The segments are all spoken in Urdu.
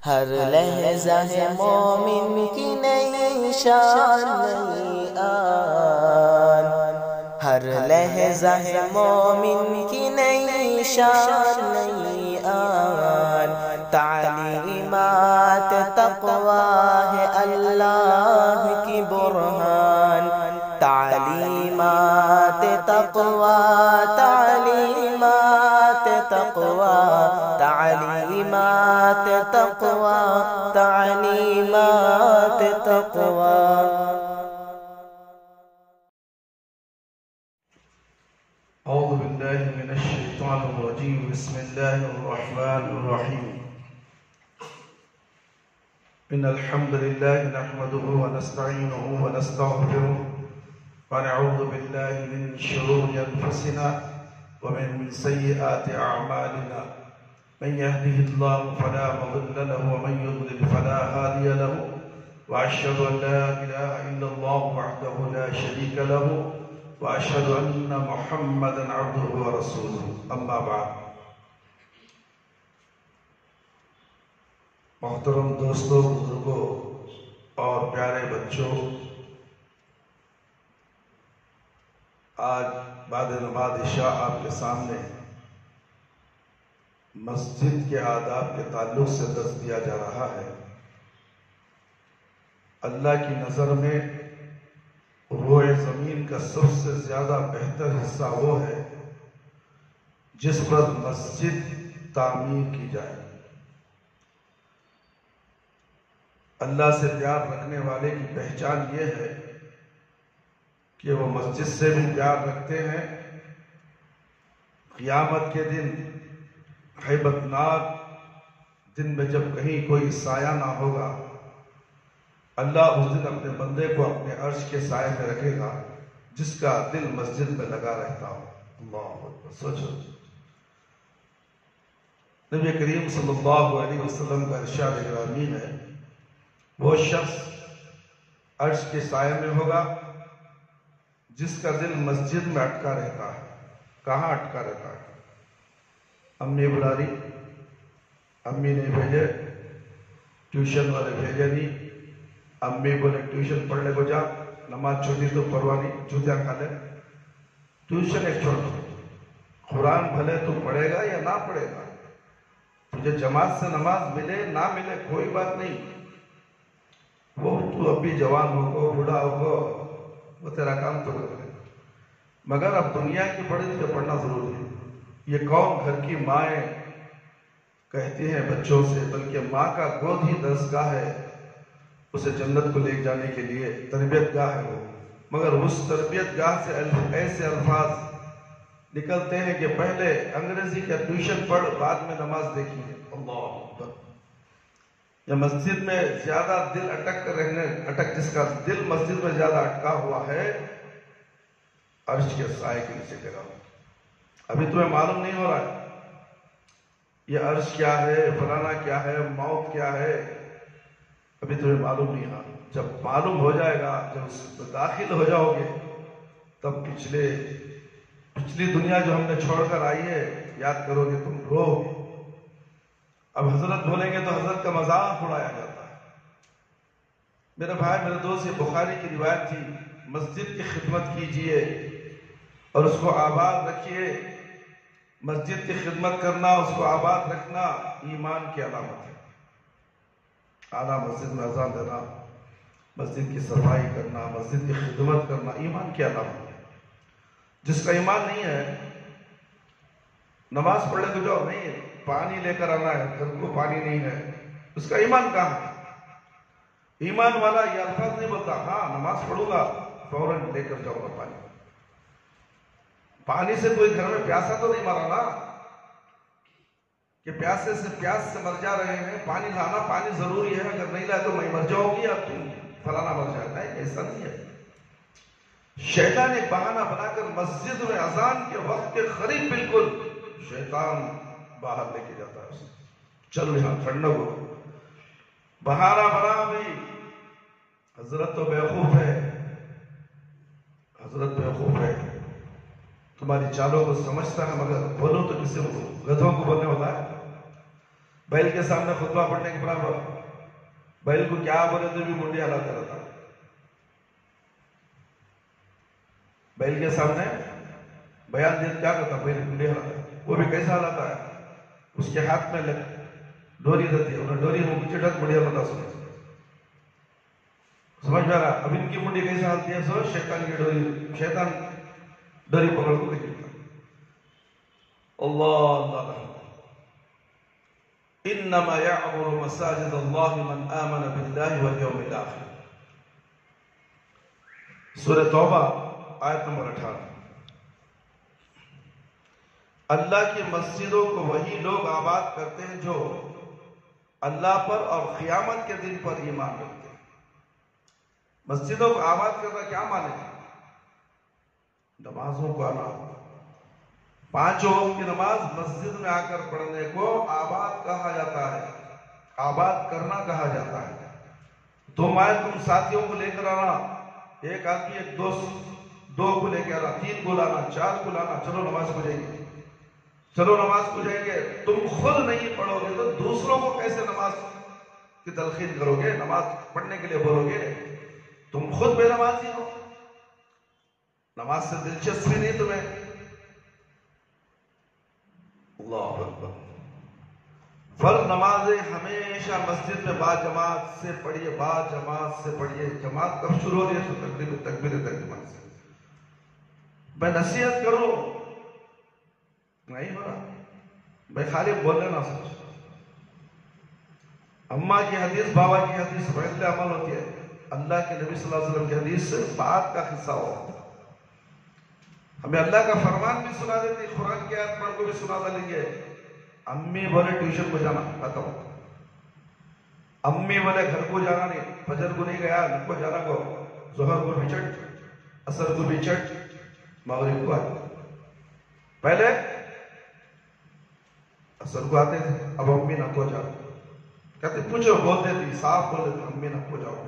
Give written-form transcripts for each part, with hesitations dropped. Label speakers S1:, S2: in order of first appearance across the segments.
S1: ہر لحظہ ہے مومن کی نئی شان نئی آن، ہر لحظہ ہے مومن کی نئی شان نئی آن، تعلیمات تقویٰ ہے اللہ کی برہان، تعلیمات تقویٰ، تعلیمات تقویٰ، تعلیمات تقویٰ، تعلیمات تقویٰ۔
S2: اعوذ باللہ من الشیطان الرجیم، بسم اللہ الرحمن الرحیم۔ ان الحمد للہ نحمده ونستعینه ونستغفره ونعوذ باللہ من شرور انفسنا ومن سیئات اعمالنا، من يهده الله فلا مضل له ومن يضلل فلا هادي له، واشهد ان لا اله الا الله وحده لا شريك له، واشهد ان محمدا عبده ورسوله، اما بعد۔ محترم دوستوں، بزرگوں اور پیارے بچوں، آج بعد نماز عشاء آپ کے سامنے مسجد کے آداب کے تعلق سے درس دیا جا رہا ہے۔ اللہ کی نظر میں روئے زمین کا سب سے زیادہ بہتر حصہ وہ ہے جس پر مسجد تعمیر کی جائے۔ اللہ سے پیار رکھنے والے کی پہچان یہ ہے کہ وہ مسجد سے بھی پیار رکھتے ہیں۔ قیامت کے دن، ہیبتناک دن میں جب کہیں کوئی سایہ نہ ہوگا، اللہ اس دن اپنے بندے کو اپنے عرش کے سائے میں رکھے گا جس کا دل مسجد میں لگا رہتا ہو۔ اللہ اکبر، سوچو۔ نبی کریم صلی اللہ علیہ وسلم کا ارشاد گرامی ہے، وہ شخص عرش کے سائے میں ہوگا جس کا دل مسجد میں اٹکا رہتا ہے۔ کہاں اٹکا رہتا ہے؟ امی بلا رہی، امی نے بھیجے، ٹیوشن والے بھیجے نہیں، امی بولے ٹیوشن پڑھنے کو جا، نماز چھوٹی تو پرواہ نہیں، جوتیاں کھا لے، ٹیوشن ایک چھوڑ، قرآن بھلے تو پڑھے گا یا نہ پڑھے گا، تجھے جماعت سے نماز ملے نہ ملے کوئی بات نہیں، وہ تو اب بھی جوان ہوگا، بوڑھا ہوگا، وہ تیرا کام تو کر لے، مگر اب دنیا کی پڑھی تجھے پڑھنا ضروری ہے۔ یہ قوم گھر کی مائیں کہتی ہیں بچوں سے، بلکہ ماں کا گود ہی درسگاہ ہے، اسے جنت کو لے جانے کے لیے تربیت گاہ ہے وہ، مگر اس تربیت گاہ سے ایسے الفاظ نکلتے ہیں کہ پہلے انگریزی کا ٹیوشن پڑھ، بعد میں نماز دیکھی ہے۔ اللہ اکبر۔ یا مسجد میں زیادہ دل جس کا دل مسجد میں زیادہ اٹکا ہوا ہے، عرش کے سائے کے نیچے گرا ہوا۔ ابھی تمہیں معلوم نہیں ہو رہا ہے یہ عرش کیا ہے، فلانا کیا ہے، موت کیا ہے، ابھی تمہیں معلوم نہیں ہوا۔ جب معلوم ہو جائے گا، جب اس میں داخل ہو جاؤ گے، تب پچھلی دنیا جو ہم نے چھوڑ کر آئی ہے یاد کرو گے، تم رو گے۔ اب حضرت بولیں گے تو حضرت کا مذاق اڑایا جاتا ہے۔ میرے بھائی، میرے دوست، یہ بخاری کی روایت تھی، مسجد کی خدمت کیجئے اور اس کو آباد رکھیے۔ مسجد کی خدمت کرنا، اس کو آباد رکھنا ایمان کی علامت ہے۔ آنا مسجد میں اذان دینا، مسجد کی صفائی کرنا، مسجد کی خدمت کرنا ایمان کی علامت ہے۔ جس کا ایمان نہیں ہے، نماز پڑھنے کو جاؤ، نہیں پانی لے کر آنا ہے، گھر کو پانی نہیں ہے، اس کا ایمان کہاں ہے؟ ایمان والا یہ الفاظ نہیں بولتا، ہاں نماز پڑھوں گا، فوراً لے کر جاؤں گا پانی۔ پانی سے کوئی گھر میں پیاسا تو نہیں مرا نا کہ پیاسے سے پیاس سے مر جا رہے ہیں۔ پانی لانا، پانی ضروری ہے، اگر نہیں لائے تو میں مر جاؤں گی، اب تم فلانا مر جاتا ہے، ایسا نہیں ہے۔ شیطان ایک بہانہ بنا کر مسجد میں اذان کے وقت کے قریب بالکل شیطان باہر لے کے جاتا ہے اسے، چل یہاں ٹھنڈا ہو، بہانہ بنا بھی۔ حضرت تو بیوقوف ہے، حضرت بیوقوف ہے، تمہاری چالوں کو سمجھتا ہے، مگر بولو تو کسی کو، گدھوں کو بولنے ہوتا ہے۔ بیل کے سامنے خطبہ پڑھنے کے برابر، بیل کو کیا بولے تو بھی منڈی ہلاتا رہتا، بیل کے سامنے بیان دے کیا کرتا، بیل منڈی ہلاتا، وہ بھی کیسا ہلاتا ہے، اس کے ہاتھ میں ڈوری رہتی ہے، انہیں ڈوری میں کچھ ڈک منڈی ہلاتا، سمجھ میں آ رہا؟ اب ان کی منڈی کیسے ہلتی ہے؟ سو شیطان کی ڈوری، شیطان ڈوری پکڑ کو کھینچتا۔ اللہ اللہ انما يعمر مساجد اللہ من آمن باللہ والیوم الآخر، سورہ توبہ آیت نمبر 18۔ اللہ کی مسجدوں کو وہی لوگ آباد کرتے ہیں جو اللہ پر اور قیامت کے دن پر ایمان رکھتے ہیں۔ مسجدوں کو آباد کرنا کیا مانے؟ نمازوں کو آنا، 5 وقت کی نماز مسجد میں آ کر پڑھنے کو آباد کہا جاتا ہے، آباد کرنا کہا جاتا ہے۔ تم آئے، تم ساتھیوں کو لے کر آنا، ایک آدمی ایک دوست 2 کو لے کے آنا، 3 کو لانا، 4 کو لانا، چلو نماز کو جائیں گے، چلو نماز کو جائیں گے۔ تم خود نہیں پڑھو گے تو دوسروں کو کیسے نماز کی تلقین کرو گے، نماز پڑھنے کے لیے بولو گے؟ تم خود بے نمازی ہو، نماز سے دلچسپی نہیں تمہیں۔ اللہ اکبر۔ فرض نمازیں ہمیشہ مسجد میں با جماعت سے پڑھیے، با جماعت سے پڑھیے۔ جماعت کب شروع ہو رہی ہے؟ تو تکبیر تحریمہ سے۔ میں نصیحت کروں نہیں ہو رہا، میں خالی بولنے نہ سوچ۔ اماں کی حدیث، بابا کی حدیث فیصلے عمل ہوتی ہے، اللہ کے نبی صلی اللہ علیہ وسلم کی حدیث سے بات کا حصہ ہو۔ ہمیں اللہ کا فرمان بھی سنا دیتی، قرآن کی آیت پڑھ کو بھی سنا دیں گے۔ امی بولے ٹیوشن کو جانا، بتاؤ۔ امی بولے گھر کو جانا نہیں، فجر کو نہیں گیا، گھر کو جانا کو، ظہر کو بھی چٹ، عصر کو بھی چٹ، مغرب کو آتے۔ پہلے عصر کو آتے تھے، اب امی نہ کو جاؤ، کہتے پوچھو، بولتے تھی، صاف بولتے تھے، امی نہ کو جاؤ،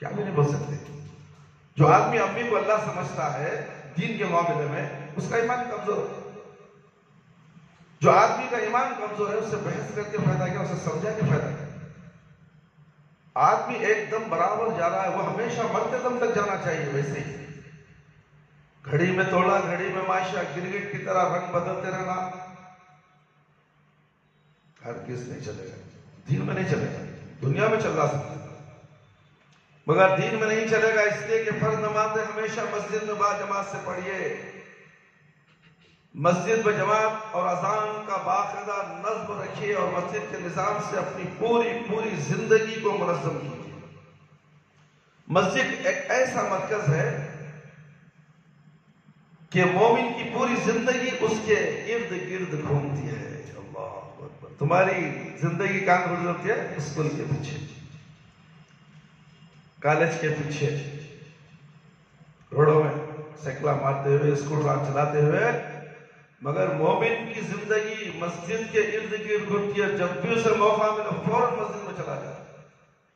S2: کیا بھی نہیں بول سکتے۔ جو آدمی امی کو اللہ سمجھتا ہے دین کے معاملے میں، اس کا ایمان کمزور ہے۔ جو آدمی کا ایمان کمزور ہے، اس سے بحث کر کے فائدہ کیا، اسے سمجھا کے فائدہ کیا۔ آدمی ایک دم برابر جا رہا ہے، وہ ہمیشہ مرتے دم تک جانا چاہیے۔ ویسے ہی گھڑی میں توڑا، گھڑی میں ماشا، گرگٹ کی طرح رنگ بدلتے رہنا ہر کس نہیں چلے گا، دین میں نہیں چلے گا۔ دنیا میں چل رہا سکتا مگر دین میں نہیں چلے گا، اس لیے کہ فرض نمازیں ہمیشہ مسجد میں با جماعت سے پڑھیے۔ مسجد میں جماعت اور اذان کا باقاعدہ نظم رکھیے، اور مسجد کے نظام سے اپنی پوری زندگی کو منظم کیجیے۔ مسجد ایک ایسا مرکز ہے کہ مومن کی پوری زندگی اس کے ارد گرد گھومتی ہے۔ اللہ اکبر۔ تمہاری زندگی کہاں گزرتی ہے؟ اسکول کے پیچھے، کالج کے پیچھے، روڈوں میں سائیکلاں مارتے ہوئے، اسکوٹر چلاتے ہوئے۔ مگر مومن کی زندگی مسجد کے ارد گرد گھومتی ہے۔ جب بھی اسے موقع ملے فوراً مسجد میں چلا جائے۔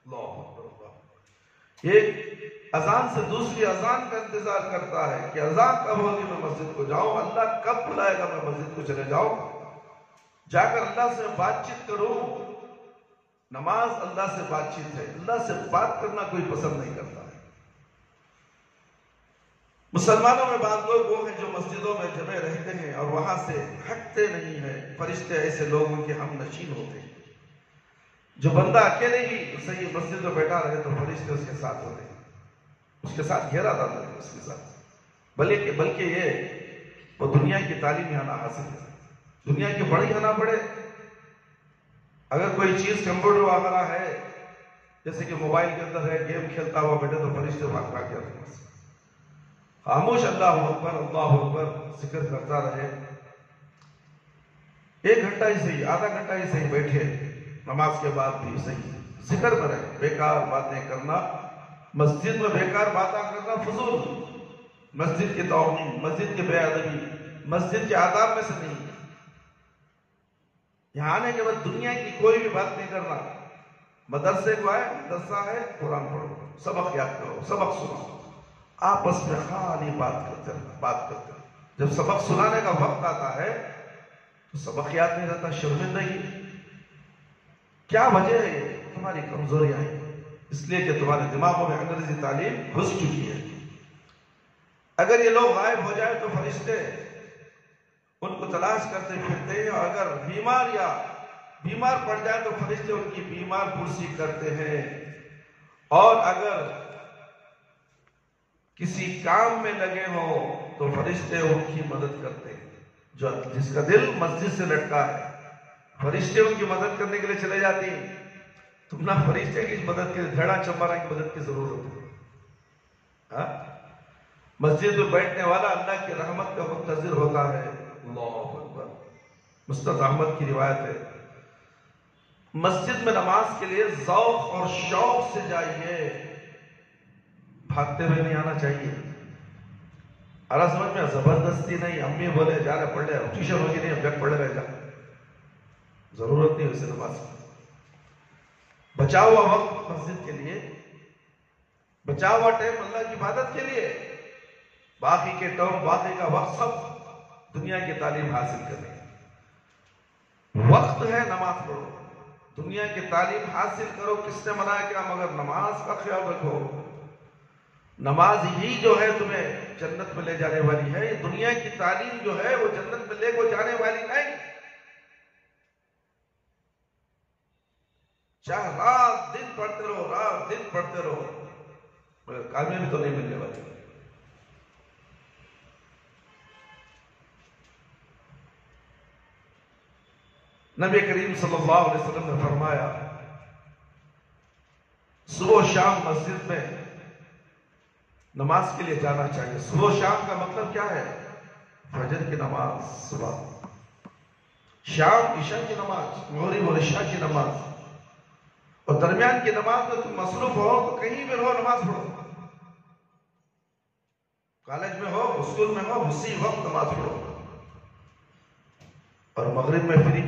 S2: اللہ اکبر۔ ایک اذان سے دوسری اذان کا انتظار کرتا ہے کہ اذان کب ہوگی میں مسجد کو جاؤں، اللہ کب بلائے گا میں مسجد کو چلے جاؤں، جا کر اللہ سے بات چیت کروں۔ نماز اللہ سے بات چیت ہے، اللہ سے بات کرنا کوئی پسند نہیں کرتا ہے۔ مسلمانوں میں بعض لوگ وہ ہیں جو مسجدوں میں جمع رہتے ہیں اور وہاں سے ہٹتے نہیں ہیں۔ فرشتے ایسے لوگوں کے ہم نشین ہوتے ہیں۔ جو بندہ اکیلے ہی صحیح مسجد میں بیٹھا رہے تو فرشتے اس کے ساتھ ہوتے ہیں، اس کے ساتھ گھیرا ڈالتے ہیں، اس کے ساتھ۔ بلکہ یہ وہ دنیا کی تعلیم یہاں نہ حاصل ہے، دنیا کی بڑی نہ پڑے۔ اگر کوئی چیز کمپیوٹر وغیرہ ہے، جیسے کہ موبائل کے اندر ہے، گیم کھیلتا ہوا بیٹھے تو فرشتے بھاگ کے آتے ہیں۔ خاموش اللہ اکبر اللہ اکبر ذکر کرتا رہے، 1 گھنٹہ ہی صحیح، آدھا گھنٹہ ہی صحیح بیٹھے، نماز کے بعد بھی صحیح ذکر میں رہے۔ بیکار باتیں کرنا، مسجد میں بیکار باتیں کرنا فضول، مسجد کی توہین، مسجد کی بے ادبی، مسجد کے آداب میں سے نہیں۔ یہاں آنے کے بعد دنیا کی کوئی بھی بات نہیں کرنا۔ مدرسے کو آئے، مدرسہ ہے، قرآن پڑھو، سبق یاد کرو، سبق سنو، آپس میں خالی بات کرتے رہو۔ جب سبق سنانے کا وقت آتا ہے تو سبق یاد نہیں رہتا، شرمندگی، کیا وجہ ہے؟ تمہاری کمزوریاں ہیں، اس لیے کہ تمہارے دماغوں میں انگریزی تعلیم گھس چکی ہے۔ اگر یہ لوگ غائب ہو جائے تو فرشتے ان کو تلاش کرتے پھرتے ہیں، اور اگر بیمار پڑ جائے تو فرشتے ان کی بیمار پرسی کرتے ہیں، اور اگر کسی کام میں لگے ہوں تو فرشتے ان کی مدد کرتے ہیں۔ جس کا دل مسجد سے لٹکا ہے، فرشتے ان کی مدد کرنے کے لیے چلے جاتی ہیں۔ تم نہ فرشتے کی مدد کے لیے دھڑا چمبارا کی مدد کی ضرورت ہے۔ مسجد میں بیٹھنے والا اللہ کی رحمت کا منتظر ہوتا ہے۔ اللہ اکبر۔ مستد احمد کی روایت ہے، مسجد میں نماز کے لیے ذوق اور شوق سے جائیے، بھاگتے ہوئے نہیں آنا چاہیے۔ ارا سمجھ میں زبردستی نہیں، امی بولے جا رہے پڑھ لے، ٹیوشن ہوگی نہیں، اب جب پڑھ لے جا، ضرورت نہیں اسے نماز کی۔ بچا ہوا وقت مسجد کے لیے، بچا ہوا ٹائم اللہ کی عبادت کے لیے، باقی کے ٹائم باقی کا وقت سب دنیا کی تعلیم حاصل کرنے۔ وقت ہے نماز پڑھو، دنیا کی تعلیم حاصل کرو، کس نے منع کیا؟ مگر نماز کا خیال رکھو۔ نماز ہی جو ہے تمہیں جنت میں لے جانے والی ہے، یہ دنیا کی تعلیم جو ہے وہ جنت میں لے کو جانے والی نہیں۔ چاہے رات دن پڑھتے رہو، رات دن پڑھتے رہو، مگر کامیابی تو نہیں ملنے والی۔ نبی کریم صلی اللہ علیہ وسلم نے فرمایا، صبح و شام مسجد میں نماز کے لیے جانا چاہیے۔ صبح و شام کا مطلب کیا ہے؟ فجر کی نماز صبح، شام عشاء کی نماز، مغرب اور عشاء کی نماز، اور درمیان کی نماز میں تم مصروف ہو تو کہیں بھی رہو نماز پڑھو، کالج میں ہو، اسکول میں ہو، اسی وقت نماز پڑھو۔ اور مغرب میں فری۔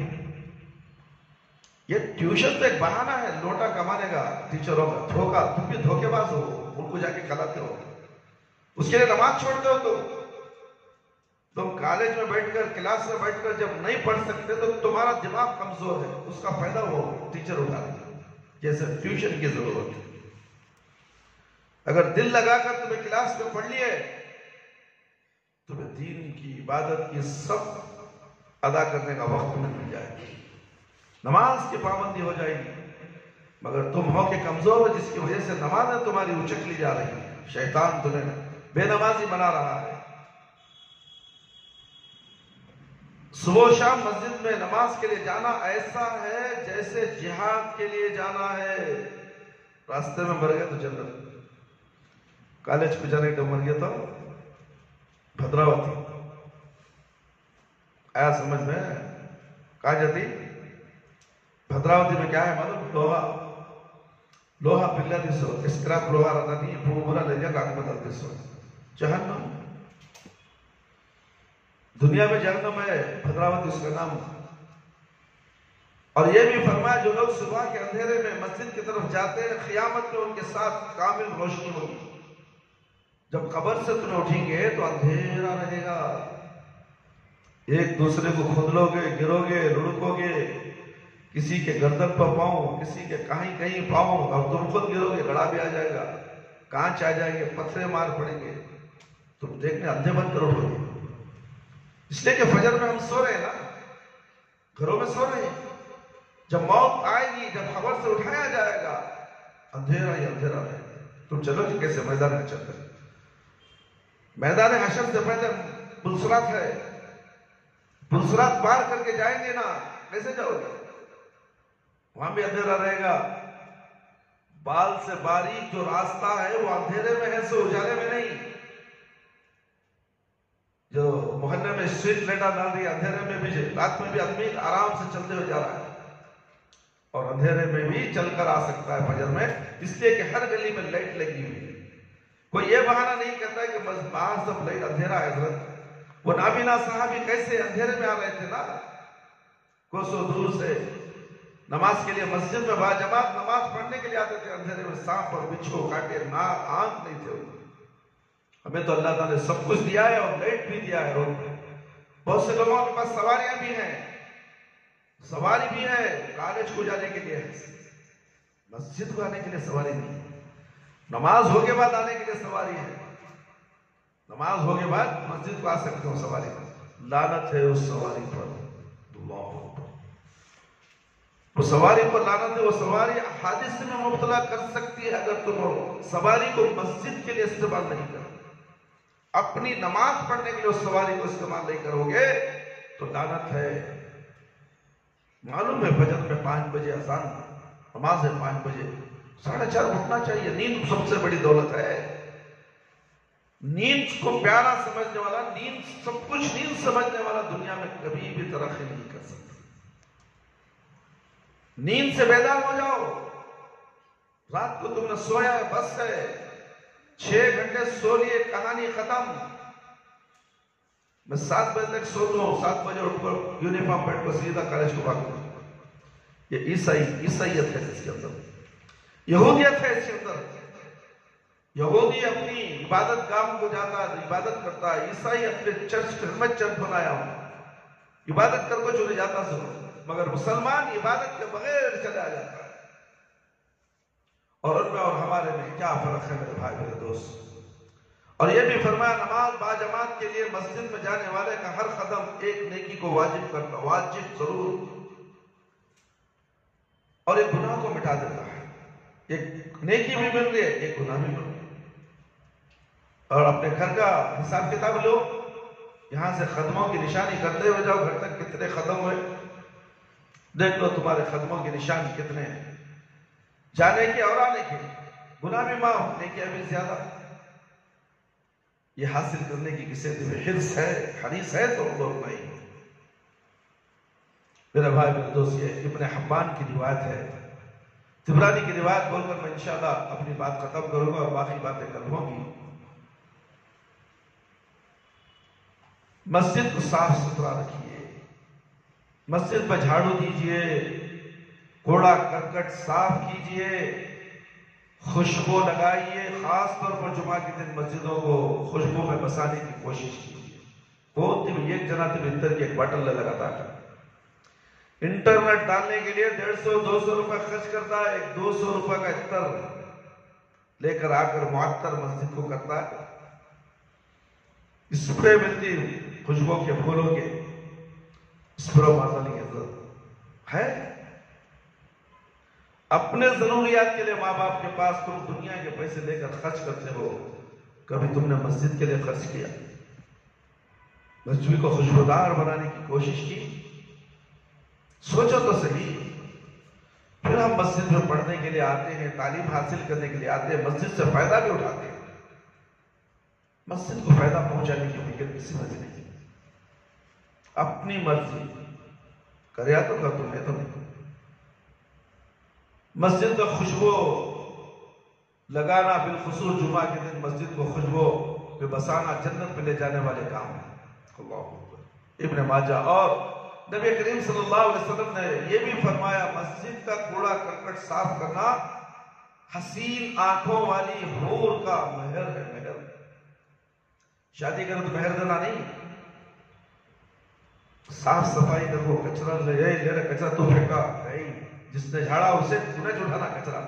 S2: یہ ٹیوشن تو ایک بہانہ ہے لوٹا کمانے کا ٹیچروں کا، دھوکا، تم بھی دھوکے باز ہو، ان کو جا کے کھلاتے ہو، اس کے لیے نماز چھوڑتے ہو۔ تم کالج میں بیٹھ کر، کلاس میں بیٹھ کر جب نہیں پڑھ سکتے تو تمہارا دماغ کمزور ہے، اس کا فائدہ وہ ٹیچر اٹھا رہے ہیں، جیسے ٹیوشن کی ضرورت ہے۔ اگر دل لگا کر تمہیں کلاس میں پڑھ لیے، تمہیں دین کی عبادت کی سب ادا کرنے کا وقت تمہیں مل جائے گا، نماز کی پابندی ہو جائے گی۔ مگر تم ہو کہ کمزور ہو، جس کی وجہ سے نمازیں تمہاری اچک لی جا رہی ہیں، شیطان تمہیں بے نمازی بنا رہا ہے۔ صبح و شام مسجد میں نماز کے لیے جانا ایسا ہے جیسے جہاد کے لیے جانا ہے۔ راستے میں مر گئے تو جنت، کالج پہ جانے کا مر گیا تھا بھدراوتی، آیا سمجھ میں؟ کہاں جاتی؟ بھدراوتی میں کیا ہے معلوم؟ لوہا پگلا دیسو، اسکراپ لوہا رہتا نہیں، پورا لے جا کاغذ بدل دیسو، جہنم۔ دنیا میں جہنم ہے، بھدراوتی اس کا نام۔ اور یہ بھی فرمایا، جو لوگ صبح کے اندھیرے میں مسجد کی طرف جاتے ہیں، قیامت میں ان کے ساتھ کامل روشنی ہوگی۔ جب قبر سے تمہیں اٹھیں گے تو اندھیرا رہے گا، ایک دوسرے کو کھود لو گے، گرو گے، لڑکو گے، کسی کے گردن پر پاؤں، کسی کے کہیں کہیں پاؤں، اور تم خود گرو گے، گڑا بھی آ جائے گا، کانچ آ جائیں گے، پتھرے مار پڑیں گے، تم دیکھنے اندھے بند کرو گے۔ اس لیے کہ فجر میں ہم سو رہے ہیں نا، گھروں میں سو رہے ہیں، جب موت آئے گی، جب خبر سے اٹھایا جائے گا، اندھیرا ہی اندھیرا رہے گا۔ تم چلو کہ کیسے میدان میں چلتے ہیں؟ میدان حشر سے پہلے پلسرات ہے، پلسرات پار کر کے جائیں گے نا، کیسے جاؤ گے؟ وہاں بھی اندھیرا رہے گا۔ بال سے باریک جو راستہ ہے وہ اندھیرے میں ہے، سو اجالے میں نہیں۔ جو محلے میں اسٹریٹ لائٹاں ڈال رہی ہے، اندھیرے میں بھی، رات میں بھی آدمی آرام سے چلتے ہوئے جا رہا ہے، اور اندھیرے میں بھی چل کر آ سکتا ہے فجر میں، اس لیے کہ ہر گلی میں لائٹ لگی ہوئی ہے۔ کوئی یہ بہانہ نہیں کرتا ہے کہ بس باہر سب لائٹ اندھیرا ہے۔ حضرت وہ نابینا صحابی کیسے اندھیرے میں آ رہے تھے نا، کوسوں دور سے نماز کے لیے مسجد میں باجماعت نماز پڑھنے کے لیے آتے تھے، اندھیرے میں سانپ اور بچھو کاٹے آنکھ نہیں تھے۔ ہمیں تو اللہ تعالیٰ نے سب کچھ دیا ہے، اور لائٹ بھی دیا ہے روڈ پہ۔ بہت سے لوگوں کے پاس سواریاں بھی ہیں، سواری بھی ہے کالج کو جانے کے لیے، مسجد کو آنے کے لیے سواری نہیں ہے، نماز ہو کے بعد آنے کے لیے سواری ہے، نماز ہو کے بعد مسجد کو آ سکتے ہو سواری پر، لعنت ہے اس سواری پر، اللہ اکبر، وہ سواری پر لعنت ہے، وہ سواری حادثے میں مبتلا کر سکتی ہے اگر تم سواری کو مسجد کے لیے استعمال نہیں کرو، اپنی نماز پڑھنے کے لیے اس سواری کو استعمال نہیں کرو گے تو لعنت ہے۔ معلوم ہے فجر میں 5 بجے اذان، نماز ہے 5 بجے، 4:30 اٹھنا چاہیے، نیند سب سے بڑی دولت ہے، نیند کو پیارا سمجھنے والا، نیند سب کچھ نیند سمجھنے والا دنیا میں کبھی بھی ترقی نہیں کر سکتا۔ نیند سے بیدار ہو جاؤ، رات کو تم نے سویا ہے بس ہے، 6 گھنٹے سو لیے، کہانی ختم، میں 7 بجے تک سوتا ہوں، 7 بجے اٹھ کر یونیفارم پہن کر سیدھا کالج کو بھاگتا ہوں۔ یہ عیسائیت ہے اس کے اندر، یہودیت ہے اس کے اندر۔ یہودی اپنی عبادت گاہ کو جاتا ہے، عبادت کرتا ہے، عیسائی اپنے چرچ میں چرچ بنایا ہوں، عبادت کر کو چلے جاتا ضرور، مگر مسلمان عبادت کے بغیر چلا جاتا ہے۔ اور ان میں اور ہمارے میں کیا فرق ہے میرے بھائی میرے دوست؟ اور یہ بھی فرمایا نماز باجماعت کے لیے مسجد میں جانے والے کا ہر قدم ایک نیکی کو واجب کرتا، واجب ضرور، اور ایک گناہ کو مٹا دیتا ہے، ایک نیکی بھی مل رہی ہے، ایک گناہ بھی مل رہی ہے۔ اور اپنے گھر کا حساب کتاب لو، یہاں سے قدموں کی نشانی کرتے ہوئے جاؤ، گھر تک کتنے قدم ہوئے، دیکھ لو تمہارے قدموں کی نشانی کتنے ہیں، جانے کی اور آنے کی، گناہ بھی معاف، نیکیاں بھی زیادہ۔ یہ حاصل کرنے کی کسی دل حرص ہے، حریص ہے تو لوگ نہیں۔ میرے بھائی میرے دوست، یہ ابن حبان کی روایت ہے، طبرانی کی روایت بول کر میں انشاءاللہ اپنی بات ختم کروں گا اور باقی باتیں کل ہوں گی۔ مسجد کو صاف ستھرا رکھیے، مسجد پر جھاڑو دیجئے، کوڑا کرکٹ صاف کیجئے، خوشبو لگائیے، خاص طور پر جمعہ کے دن مسجدوں کو خوشبو میں بسانے کی کوشش کیجئے۔ بہت ہی ایک جنا تم انٹر کی ایک بٹن لگاتا ہے، انٹرنیٹ ڈالنے کے لیے 150-200 روپے خرچ کرتا ہے، ایک 200 روپے کا عطر لے کر آ کر معطر مسجد کو کرتا ہے، اسپرے ملتی خوشبو کے پھولوں کے، اسپرے مارنے کی ضرورت ہے۔ اپنے ضروریات کے لیے ماں باپ کے پاس تم دنیا کے پیسے لے کر خرچ کرتے ہو، کبھی تم نے مسجد کے لیے خرچ کیا؟ مسجد کو خوشبودار بنانے کی کوشش کی؟ سوچو تو صحیح۔ پھر ہم مسجد میں پڑھنے کے لیے آتے ہیں، تعلیم حاصل کرنے کے لیے آتے ہیں، مسجد سے فائدہ بھی اٹھاتے ہیں، مسجد کو فائدہ پہنچانے کی فکر کسی میں نہیں، اپنی مرضی کریا تو کر، تمہیں تو نہیں۔ مسجد کا خوشبو لگانا، بالخصوص جمعہ کے دن مسجد کو خوشبو پہ بسانا جنت میں لے جانے والے کام ہیں۔ اللہ اکبر۔ ابن ماجہ اور نبی کریم صلی اللہ علیہ وسلم نے یہ بھی فرمایا، مسجد کا کوڑا کرکٹ صاف کرنا حسین آنکھوں والی حور کا مہر ہے، مہر۔ شادی کرو تو مہر دینا نہیں، صاف صفائی کرو، کچرا لے کچرا تو پھینکا نہیں، جس نے جھاڑا اسے تمہیں اٹھانا کچرا،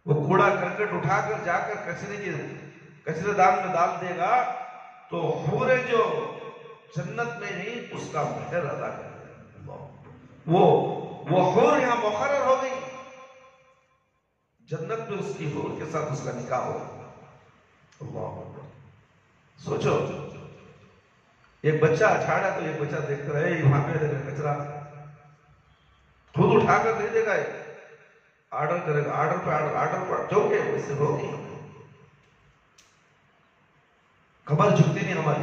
S2: وہ کوڑا کرکٹ اٹھا کر جا کر کچرے دان میں ڈال دے گا تو حوریں جو جنت میں ہی اس کا مہر ادا کرے گا۔ وہ حور یہاں مقرر ہو گئی، جنت میں اس کی حور کے ساتھ اس کا نکاح ہوگا۔ اللہ اکبر۔ سوچو، ایک بچہ چھاڑا تو ایک بچہ دیکھتا رہے، وہاں پہ کچرا خود اٹھا کر دے دے گا، آرڈر کرے گا، آرڈر پہ آرڈر جو کہ ویسے ہوگی، کمر جھکتی نہیں ہماری،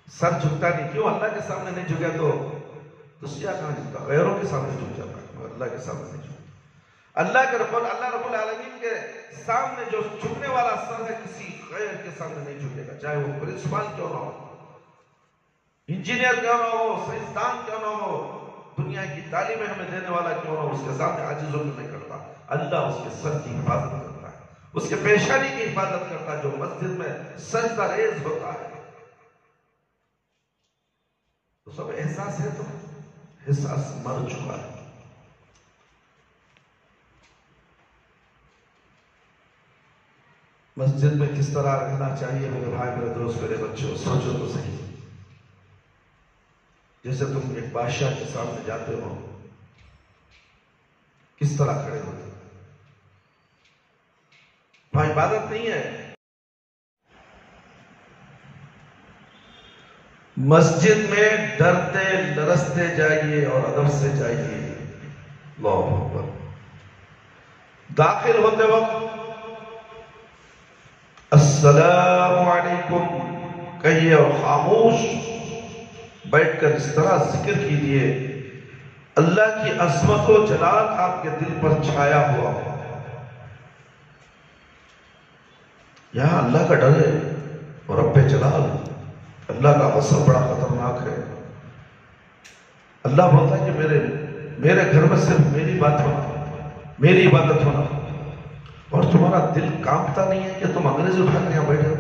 S2: سر جھکتا نہیں۔ کیوں؟ اللہ کے سامنے نہیں جھکا تو دوسرا کہاں جھکتا؟ غیروں کے سامنے جھک جاتا ہے، مگر اللہ کے سامنے نہیں جھکتا۔ اللہ رب العالمین کے سامنے جو جھکنے والا سر ہے، کسی غیر کے سامنے نہیں جھکے گا، چاہے وہ پرنسپل کیوں نہ ہو، انجینئر کیوں نہ ہو، سائنسدان کیوں نہ ہو، دنیا کی تعلیمیں ہمیں دینے والا کیوں نہ ہو، اس کے سامنے عاجز ہوکر نہیں کرتا۔ اللہ اس کے سر کی حفاظت کرتا ہے، اس کے پیشانی کی حفاظت کرتا ہے، جو مسجد میں سجدہ ریز ہوتا ہے۔ تو سب احساس ہے، تو حصص مر چکا ہے۔ مسجد میں کس طرح رہنا چاہیے میرے بھائی، میرے دوست، میرے بچوں، سوچو تو صحیح۔ جیسے تم ایک بادشاہ کے سامنے جاتے ہو، کس طرح کھڑے ہوتے؟ وہاں عبادت نہیں ہے۔ مسجد میں ڈرتے لرزتے جائیے اور ادب سے جائیے۔ اللہ اکبر۔ داخل ہوتے وقت السلام علیکم کہیے اور خاموش بیٹھ کر اس طرح ذکر کیجیے اللہ کی عظمت و جلال آپ کے دل پر چھایا ہوا ہو۔ یہاں اللہ کا ڈر ہے اور رب جلال، اللہ کا غضب بڑا خطرناک ہے۔ اللہ بولتا ہے کہ میرے گھر میں صرف میری بات ہونا، میری عبادت ہونا، اور تمہارا دل کانپتا نہیں ہے کہ تم انگریزی اٹھا کر یہاں بیٹھے ہو،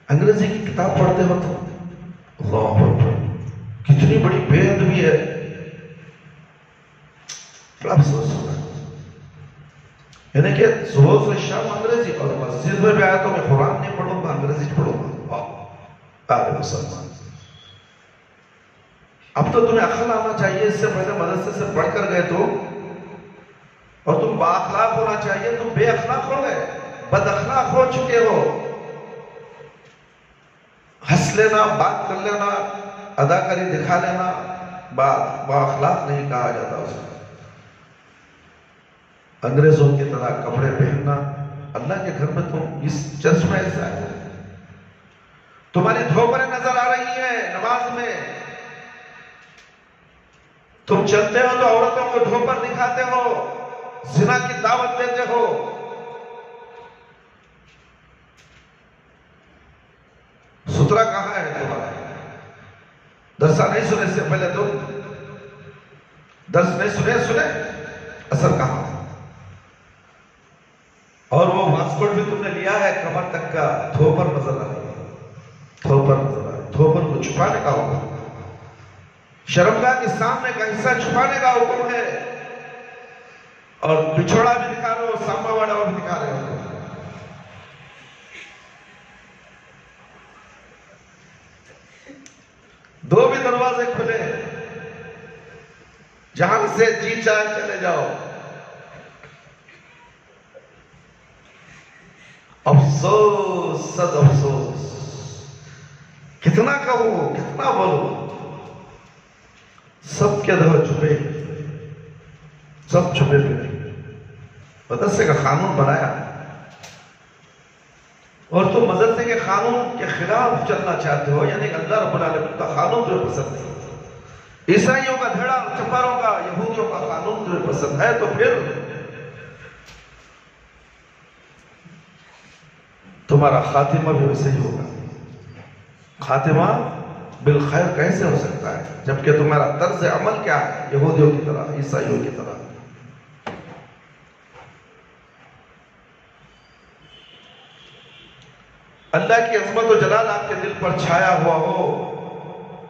S2: انگریزی کی کتاب پڑھتے ہو تم۔ اللہ اکبر، کتنی بڑی بے ادبی ہے، بڑا افسوس ہوگا۔ یعنی کہ صبح سے شام انگریزی، اور مسجد میں بھی آیا تو میں قرآن نہیں پڑھوں گا، انگریزی پڑھوں گا۔ آرے مسلمان، اب تو تمہیں عقل آنا چاہیے، اس سے پہلے مدرسے سے پڑھ کر گئے تو، اور تم با اخلاق ہونا چاہیے، تم بے اخلاق ہو گئے، بد اخلاق ہو چکے ہو۔ ہنس لینا، بات کر لینا، اداکاری دکھا لینا، با اخلاق نہیں کہا جاتا اسے۔ انگریزوں کی طرح کپڑے پہننا، اللہ کے گھر میں تم اس چرچ میں ایسا ہے، تمہاری دھوپریں نظر آ رہی ہیں نماز میں، تم چلتے ہو تو عورتوں کو دھوپر دکھاتے ہو، زنا کی دعوت دیتے ہو۔ سترا کہاں ہے تمہارا؟ درسہ نہیں سنے، اس سے پہلے تم درس نہیں سنے، اثر کہاں؟ اور وہ واسکوٹ بھی تم نے لیا ہے کمر تک کا، دھوپر نظر آ رہی ہے، دھوپر نظر آ رہی ہے۔ دھوپر کو چھپانے کا حکم، شرمگاہ کے سامنے کا حصہ چھپانے کا حکم ہے، اور پچھوڑا بھی دکھا رہے ہو، سامنے والا بھی دکھا رہے ہو۔ دو بھی دروازے کھلے، جہاں سے جی چاہے چلے جاؤ۔ افسوس، صد افسوس، کتنا کہو، کتنا بولو، سب کے دو چھپے، سب چھپے ہوئے۔ مدرسے کا قانون بنایا اور تم مدرسے کے قانون کے خلاف چلنا چاہتے ہو، یعنی اللہ رب العالمین کا قانون تمہیں پسند نہیں، عیسائیوں کا دھڑا، چپاروں کا، یہودیوں کا قانون تمہیں پسند ہے، تو پھر تمہارا خاتمہ بھی ویسے ہی ہوگا۔ خاتمہ بالخیر کیسے ہو سکتا ہے جبکہ تمہارا طرز عمل کیا ہے؟ یہودیوں کی طرح، عیسائیوں کی طرح۔ اللہ کی عظمت و جلال آپ کے دل پر چھایا ہوا ہو،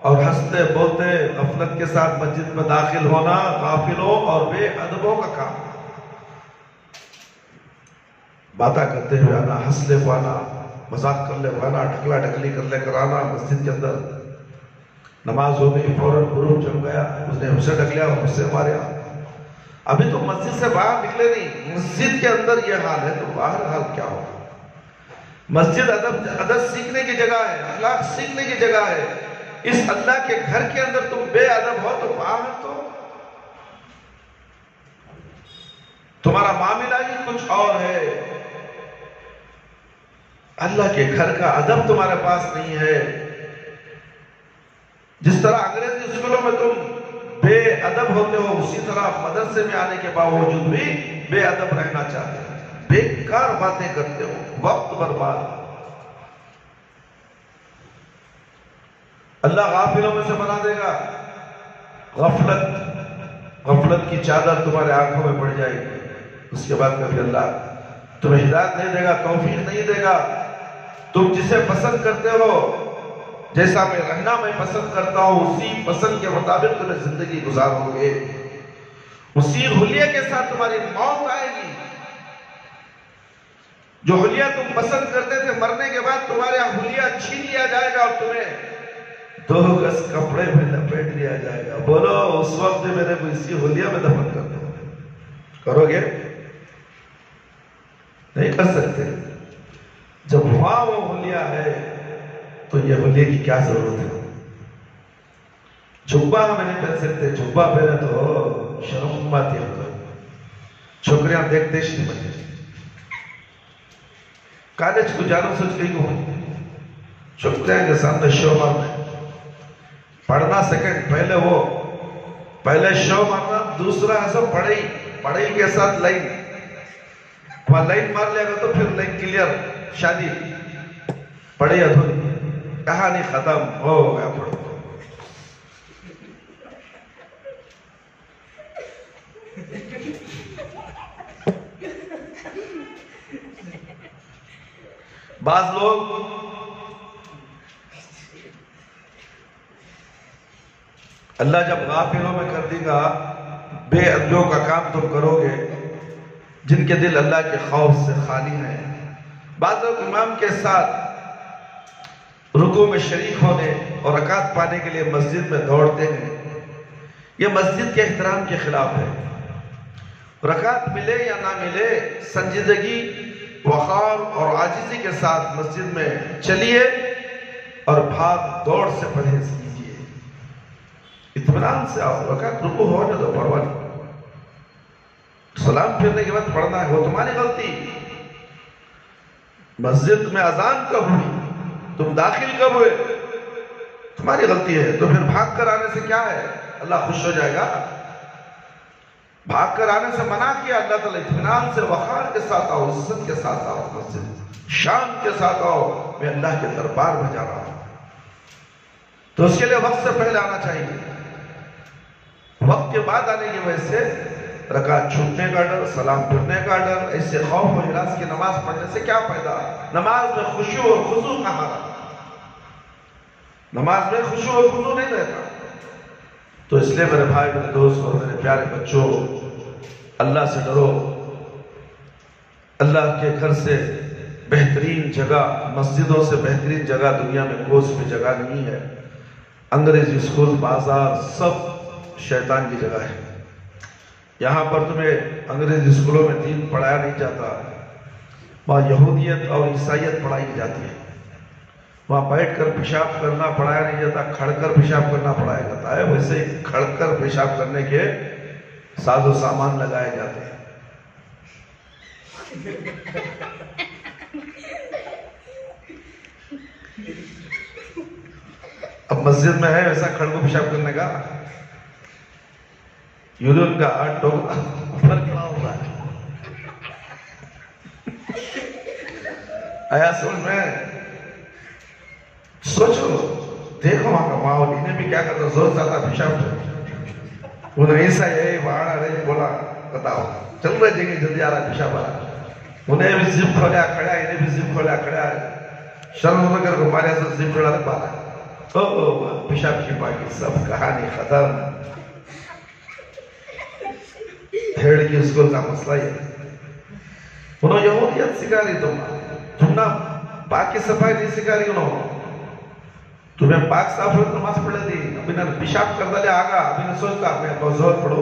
S2: اور ہنستے بولتے غفلت کے ساتھ مسجد میں داخل ہونا غافلوں اور بے ادبوں کا کام۔ باتیں کرتے ہوئے آنا، ہنس لے کو آنا، مذاق کر لے کو آنا، ڈھکلا ڈھکلی کر لے کر آنا مسجد کے اندر۔ نماز ہو گئی، فوراً گروپ جم گیا، اس نے اسے ڈھک لیا اور اسے ماریا۔ ابھی تو مسجد سے باہر نکلے نہیں، مسجد کے اندر یہ حال ہے تو باہر حال کیا ہوگا؟ مسجد ادب سیکھنے کی جگہ ہے، اخلاق سیکھنے کی جگہ ہے۔ اس اللہ کے گھر کے اندر تم بے ادب ہو تو باہر تو تمہارا معاملہ ہی کچھ اور ہے۔ اللہ کے گھر کا ادب تمہارے پاس نہیں ہے۔ جس طرح انگریزی اسکولوں میں تم بے ادب ہوتے ہو، اسی طرح مدرسے میں آنے کے باوجود بھی بے ادب رہنا چاہتے ہو، بیکار باتیں کرتے ہو، وقت برباد۔ اللہ غافلوں میں سے بنا دے گا۔ غفلت کی چادر تمہارے آنکھوں میں پڑ جائے گی، اس کے بعد کبھی اللہ تمہیں ہدایت نہیں دے گا، توفیق نہیں دے گا۔ تم جسے پسند کرتے ہو جیسا میں رہنا میں پسند کرتا ہوں اسی پسند کے مطابق تمہیں زندگی گزارو گے، اسی حلیے کے ساتھ تمہاری موت آئے گی۔ جو حلیہ تم پسند کرتے تھے مرنے کے بعد تمہارے حلیہ چھین لیا جائے گا اور تمہیں 2 گز کپڑے میں لپیٹ لیا جائے گا۔ بولو اس وقت میرے کو اسی حلیہ میں دفن کر دو، کرو گے؟ نہیں کر سکتے۔ جب وہاں وہ حلیہ ہے تو یہ حلیے کی کیا ضرورت ہے؟ جھبا ہم نہیں پہن سکتے، جھبا پہنے تو شرم آتی ہے، چھوکریاں دیکھتے ہی نہیں بنتے۔ کالج کو جانو سوچ گئی ہوں، چھوکریاں کے سامنے شو مارنا، پڑھنا سیکنڈ، پہلے شو مارنا، دوسرا ایسا پڑھائی کے ساتھ لائن، وہاں لائن مار لیا گا تو پھر لائن کلیئر، شادی، پڑھائی ادھوری، کہانی ختم ہو گیا۔ پڑھو بعض لوگ اللہ جب غافلوں میں کر دے گا، بے عدلوں کا کام تم کرو گے جن کے دل اللہ کے خوف سے خالی ہیں۔ بعض لوگ امام کے ساتھ رکوع میں شریک ہونے اور رکعت پانے کے لیے مسجد میں دوڑتے ہیں، یہ مسجد کے احترام کے خلاف ہے۔ رکعت ملے یا نہ ملے، سنجیدگی، وقار اور عاجزی کے ساتھ مسجد میں چلیے اور بھاگ دوڑ سے پرہیز کیجیے، اطمینان سے آؤ۔ رکعت رکوع ہونے دو، پرواہ نہیں، سلام پھرنے کے بعد پڑھنا ہے، وہ تمہاری غلطی۔ مسجد میں اذان کب ہوئی، تم داخل کب ہوئے، تمہاری غلطی ہے۔ تو پھر بھاگ کر آنے سے کیا ہے؟ اللہ خوش ہو جائے گا؟ بھاگ کر آنے سے منع کیا اللہ تعالیٰ، اطمینان سے وقار کے ساتھ آؤ، عزت کے ساتھ آؤ، مسجد شان کے ساتھ آؤ، میں اللہ کے دربار میں جا رہا ہوں۔ تو اس کے لیے وقت سے پہلے آنا چاہیے۔ وقت کے بعد آنے کی وجہ سے رکعت چھوٹنے کا ڈر، سلام پھرنے کا ڈر، ایسے خوف و ہراس کی نماز پڑھنے سے کیا فائدہ؟ نماز میں خشوع اور خضوع کہاں رہا؟ نماز میں خشوع اور خضوع نہیں رہتا۔ تو اس لیے میرے بھائی، میرے دوست اور میرے پیارے بچوں، اللہ سے ڈرو۔ اللہ کے گھر سے بہترین جگہ، مسجدوں سے بہترین جگہ دنیا میں کوئی بھی جگہ نہیں ہے۔ انگریزی اسکول، بازار، سب شیطان کی جگہ ہے۔ یہاں پر تمہیں انگریزی اسکولوں میں دین پڑھایا نہیں جاتا، وہاں یہودیت اور عیسائیت پڑھائی جاتی ہے۔ وہاں بیٹھ کر پیشاب کرنا پڑھایا نہیں جاتا، کھڑ کر پیشاب کرنا پڑھایا جاتا ہے۔ ویسے ہی کھڑ کر پیشاب کرنے کے ساز و سامان لگائے جاتے ہیں۔ اب مسجد میں ہے ویسا کھڑ کو پیشاب کرنے کا، یونین کا 8 ٹوکرا اوپر کھڑا ہوا ہے۔ آیا سمجھ میں؟ سوچو، دیکھو وہاں کا ماحول، انہیں بھی کیا کرتا، زور زیادہ پیشاب کرتا، انہیں ایسا یہی وہاں رہے بولا بتاؤ چل رہے جگہ جلدی آ رہا پیشاب آ رہا، انہیں بھی زب کھولیا کھڑا ہے، انہیں بھی زب کھولیا کھڑا ہے، شرم ہو کر ہمارے ایسا زب کھڑا رکھ پا رہا ہے۔ پیشاب کی پاکی، سب کہانی ختم۔ بھیڑ کی اسکول کا مسئلہ یہ ہے، انہوں یہودیت سکھا رہی، تم نہ پاک کی صفائی نہیں سکھا رہی، انہوں تمہیں پاک صاف ہوئے نماز پڑھے دی، ابھی نے پیشاب کر دلے آگا، ابھی نے سوچتا میں بہت زور پڑھو،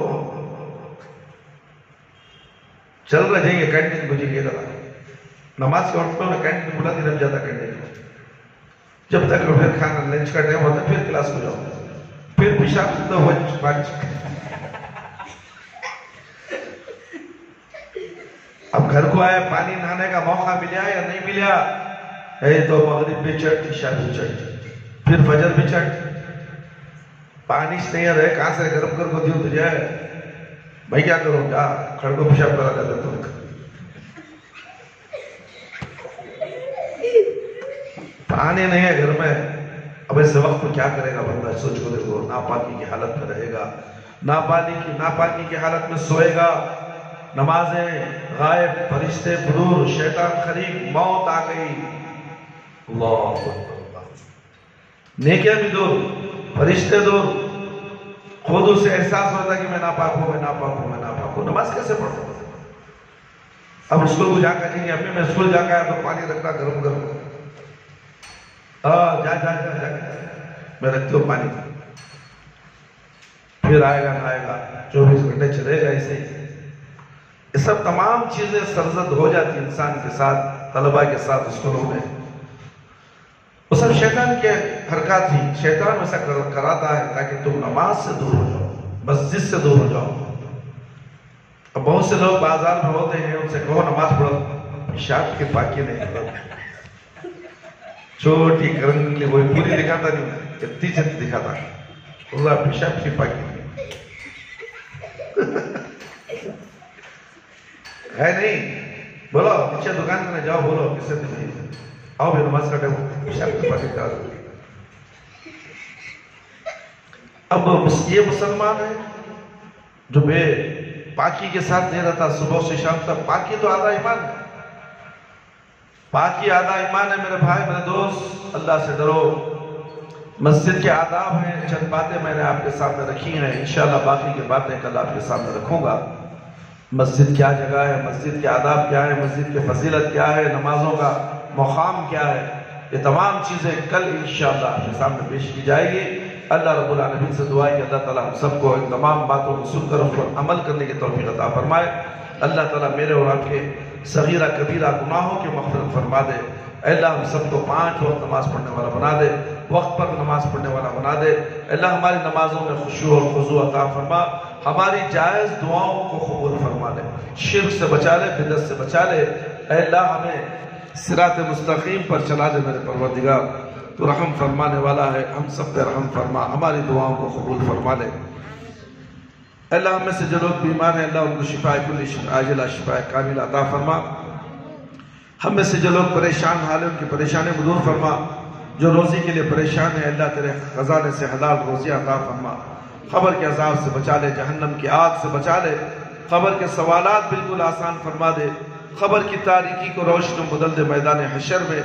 S2: چل رہے جائیں گے کینٹین کو جائیں گے، نماز کے وقت میں کینٹین بلا دی، رب جاتا کینٹین کو، جب تک پھر کھانا لنچ کا ٹائم ہوتا پھر کلاس کو جاؤ، پھر پیشاب تو ہو اب گھر کو آیا، پانی نہانے کا موقع ملیا یا نہیں ملیا، اے تو مغرب بھی چٹ، عشاء بھی چٹ، پھر فجر بھی چٹ، پانی نہیں رہے کہاں سے گرم کر کو دیوں تجھے، میں کیا کروں گا، کھڑ کو پیشاب کرا جاتا تم۔ پانی نہیں ہے گھر میں، اب ایسے وقت کو کیا کرے گا بندہ؟ سوچ کو دیکھو، ناپاکی کی حالت میں رہے گا، ناپاکی کی حالت میں سوئے گا، نمازیں غائب، فرشتے بدور، شیطان قریب، موت آ گئی۔ اللہ نیکیاں بھی دور، فرشتے دور، خود اسے احساس ہوتا کہ میں ناپاک ہوں، میں ناپاک ہوں، میں ناپاک ہوں، نماز کیسے پڑھوں؟ اب اسکول کو جا کر کہیں اپنے میں اسکول جا کر تو پانی رکھنا گرم گرم، جا میں رکھتی ہوں پانی، پھر آئے گا نہ آئے گا، 24 گھنٹے چلے گا ایسے ہی۔ یہ سب تمام چیزیں سرزد ہو جاتی انسان کے ساتھ، طلبہ کے ساتھ اسکولوں میں۔ وہ سب شیطان کے حرکات ہی، شیطان ایسا کراتا ہے تاکہ تم نماز سے دور ہو جاؤ، مسجد سے دور ہو جاؤ۔ اب بہت سے لوگ بازار میں ہوتے ہیں، ان سے کہو نماز پڑھو، پیشاب کی پاکی نہیں پڑھو، چھوٹی کرنگلی کوئی پوری دکھاتا نہیں، جتی جتی دکھاتا اللہ پیشاب کی پاکی نہیں ہے نہیں۔ بولو پیچھے دکان میں جاؤ، بولو کس سے نہیں آؤ بھی نماز کا ٹائم، پیشاب کی پاکی کر دو۔ اب یہ مسلمان ہے جو بے پاکی کے ساتھ نہیں رہتا صبح سے شام تک۔ پاکی تو آدھا ایمان ہے، پاکی آدھا ایمان ہے میرے بھائی میرے دوست۔ اللہ سے ڈرو۔ مسجد کے آداب ہیں، چند باتیں میں نے آپ کے سامنے رکھی ہیں، انشاءاللہ باقی کی باتیں کل آپ کے سامنے رکھوں گا۔ مسجد کیا جگہ ہے، مسجد کے آداب کیا ہے، مسجد کی فضیلت کیا ہے، نمازوں کا مقام کیا ہے، یہ تمام چیزیں کل انشاءاللہ آپ کے سامنے پیش کی جائے گی۔ اللہ رب العالمین سے دعا ہے کہ اللہ تعالیٰ ہم سب کو ان تمام باتوں کو سن کر ان پر عمل کرنے کی توفیق عطا فرمائے۔ اللہ تعالیٰ میرے اور آپ کے صغیرہ کبیرہ گناہوں کی مغفرت فرما دے۔ اے اللہ ہم سب کو 5 وقت نماز پڑھنے والا بنا دے، وقت پر نماز پڑھنے والا بنا دے۔ اللہ ہماری نمازوں میں خشوع اور خضوع عطا فرما، ہماری جائز دعاؤں کو قبول فرما لے، شرک سے بچا لے، بدعت سے بچا لے۔ اے اللہ ہمیں صراط مستقیم پر چلا دے میرے پروردگار، تو رحم فرمانے والا ہے، ہم سب پہ رحم فرما، ہماری دعاؤں کو قبول فرما لے۔ اللہ ہم میں سے جو لوگ بیمار ہیں اللہ ان کو شفاء کل عاجلہ شفاء کاملہ عطا فرما۔ ہم میں سے جو لوگ پریشان حال ہیں ان کی پریشانی دور فرما، جو روزی کے لیے پریشان ہیں اللہ تیرے خزانے سے حلال روزی عطا فرما۔ قبر کے عذاب سے بچا لے، جہنم کی آگ سے بچا لے، قبر کے سوالات بالکل آسان فرما دے، قبر کی تاریکی کو روشن بدل دے، میدان حشر میں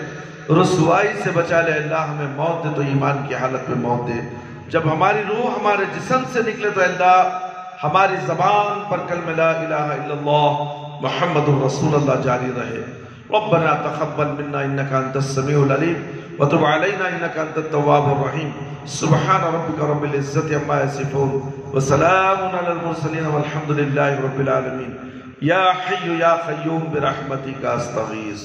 S2: رسوائی سے بچا لے۔ اللہ ہمیں موت دے تو ایمان کی حالت میں موت دے، جب ہماری روح ہمارے جسم سے نکلے تو اللہ ہماری زبان پر کلمہ لا الہ الا اللہ محمد رسول اللہ جاری رہے۔ ربنا تقبل منا انك انت السميع العليم وتب علينا انك انت التواب الرحيم سبحان ربك رب العزة عما يصفون وسلام على المرسلين والحمد لله رب العالمين۔ یا حی یا قیوم برحمتک استغیث۔